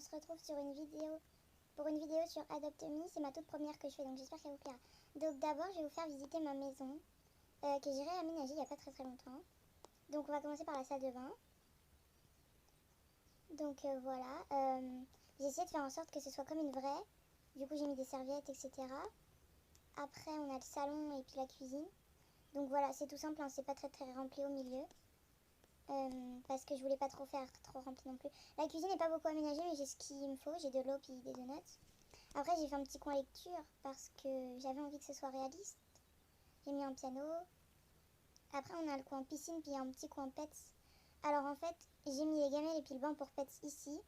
se retrouve sur une vidéo, pour une vidéo sur Adopt Me. C'est ma toute première que je fais, donc j'espère qu'elle vous plaira. Donc d'abord, je vais vous faire visiter ma maison, que j'ai réaménagée il n'y a pas très longtemps. Donc on va commencer par la salle de bain. Donc voilà, j'ai essayé de faire en sorte que ce soit comme une vraie. Du coup j'ai mis des serviettes, etc. Après on a le salon et puis la cuisine. Donc voilà, c'est tout simple, hein, c'est pas très rempli au milieu. Parce que je voulais pas trop faire trop rempli non plus. La cuisine n'est pas beaucoup aménagée, mais j'ai ce qu'il me faut. J'ai de l'eau puis des donuts. Après j'ai fait un petit coin lecture parce que j'avais envie que ce soit réaliste. J'ai mis un piano. Après on a le coin piscine puis un petit coin pets. Alors en fait j'ai mis les gamelles et puis le banc pour pets ici.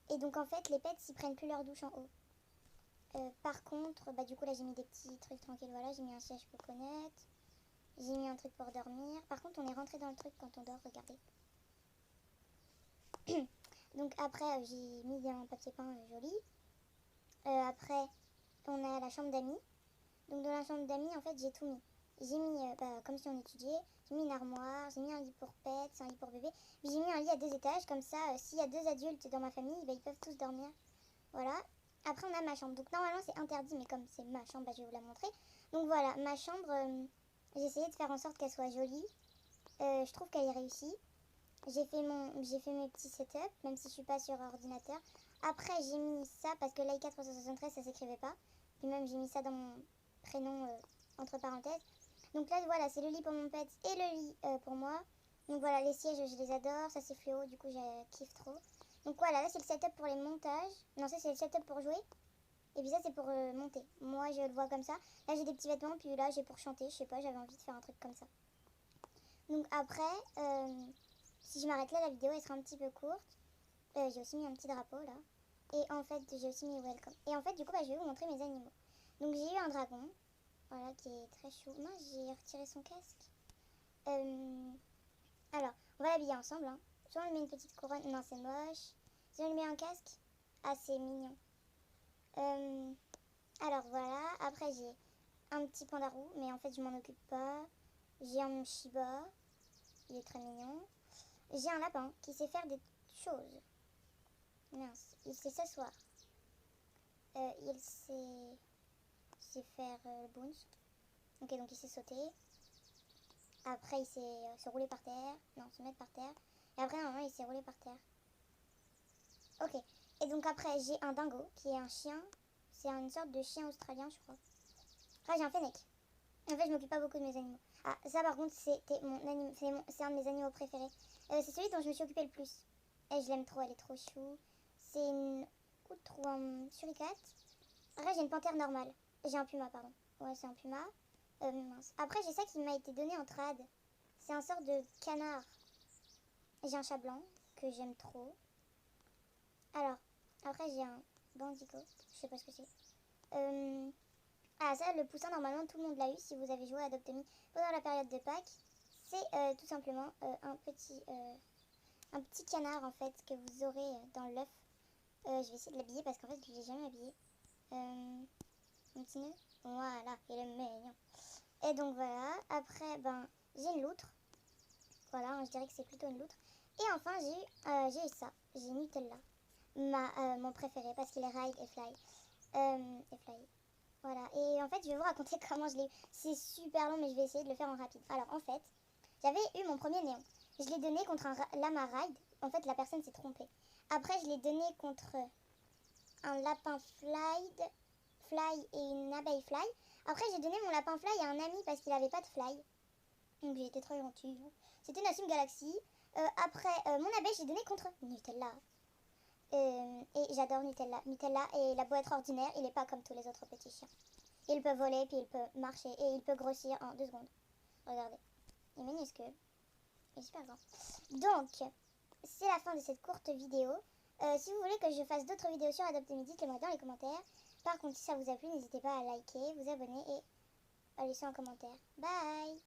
Et donc en fait les pets ils prennent plus leur douche en haut. Par contre, bah du coup là j'ai mis des petits trucs tranquilles, voilà, j'ai mis un siège pour connaître. J'ai mis un truc pour dormir. Par contre on est rentré dans le truc quand on dort, regardez. Donc après j'ai mis un papier peint joli. Après on a la chambre d'amis. Donc dans la chambre d'amis en fait j'ai tout mis. J'ai mis, comme si on étudiait, j'ai mis une armoire, j'ai mis un lit pour pets, un lit pour bébé. Puis j'ai mis un lit à 2 étages, comme ça s'il y a 2 adultes dans ma famille, bah, ils peuvent tous dormir. Voilà. Après on a ma chambre. Donc normalement c'est interdit, mais comme c'est ma chambre, bah, je vais vous la montrer. Donc voilà, ma chambre, j'ai essayé de faire en sorte qu'elle soit jolie. Je trouve qu'elle est réussie. J'ai fait mes petits setups, même si je suis pas sur ordinateur. Après j'ai mis ça parce que Laika 373 ça s'écrivait pas. Puis même j'ai mis ça dans mon prénom entre parenthèses. Donc là voilà, c'est le lit pour mon pet et le lit pour moi. Donc voilà, les sièges je les adore, ça c'est fluo, du coup je kiffe trop. Donc voilà, là c'est le setup pour les montages. Non, ça c'est le setup pour jouer. Et puis ça c'est pour monter. Moi je le vois comme ça. Là j'ai des petits vêtements, puis là j'ai pour chanter, je sais pas, j'avais envie de faire un truc comme ça. Donc après, si je m'arrête là, la vidéo elle sera un petit peu courte. J'ai aussi mis un petit drapeau là. Et en fait j'ai aussi mis welcome. Et en fait du coup je vais vous montrer mes animaux. Donc j'ai eu un dragon, voilà, qui est très chou. Mince, j'ai retiré son casque. Alors, on va l'habiller ensemble, hein. Soit on lui met une petite couronne, non c'est moche. Si on lui met un casque, ah c'est mignon. Alors voilà, après j'ai un petit pandarou, mais en fait je m'en occupe pas. J'ai un Shiba, il est très mignon. J'ai un lapin qui sait faire des choses. Mince, il sait s'asseoir. Il sait faire le bounce. Ok, donc il sait sauter. Après il sait se rouler par terre. Non, se mettre par terre. Et après normalement il s'est roulé par terre. Ok, et donc après j'ai un dingo qui est un chien. C'est une sorte de chien australien je crois. Ah, j'ai un fennec. En fait je m'occupe pas beaucoup de mes animaux. Ah, ça par contre c'était c'est un de mes animaux préférés. C'est celui dont je me suis occupée le plus. Et je l'aime trop, elle est trop chou. C'est une outre ou un suricate. Après j'ai une panthère normale. J'ai un puma, pardon. Ouais, c'est un puma. Mince. Après j'ai ça qui m'a été donné en trad. C'est un sort de canard. J'ai un chat blanc que j'aime trop. Alors, après j'ai un bandico. Je sais pas ce que c'est. Ah ça, le poussin, normalement tout le monde l'a eu si vous avez joué à Adopt Me pendant la période de Pâques. C'est tout simplement un petit canard en fait que vous aurez dans l'œuf. Je vais essayer de l'habiller parce qu'en fait je ne l'ai jamais habillé. Un petit nœud. Voilà, il est mignon. Et donc voilà, après ben j'ai une loutre. Voilà, je dirais que c'est plutôt une loutre. Et enfin j'ai eu ça, j'ai Nutella. Mon préféré parce qu'il est ride et fly. Et fly. Voilà, et en fait je vais vous raconter comment je l'ai eu. C'est super long mais je vais essayer de le faire en rapide. Alors en fait, j'avais eu mon premier néon. Je l'ai donné contre un lama ride. En fait la personne s'est trompée. Après je l'ai donné contre un lapin fly et une abeille fly. Après j'ai donné mon lapin fly à un ami parce qu'il n'avait pas de fly. Donc j'ai été très gentille. C'était Nassim Galaxy. Après mon abeille j'ai donné contre Nutella. Et j'adore Nutella. Nutella est la beau être ordinaire, il n'est pas comme tous les autres petits chiens. Il peut voler, puis il peut marcher, et il peut grossir en 2 secondes. Regardez, il est minuscule. Il est super grand. Donc, c'est la fin de cette courte vidéo. Si vous voulez que je fasse d'autres vidéos sur Adopt Me, dites-le-moi dans les commentaires. Par contre, si ça vous a plu, n'hésitez pas à liker, vous abonner et à laisser un commentaire. Bye!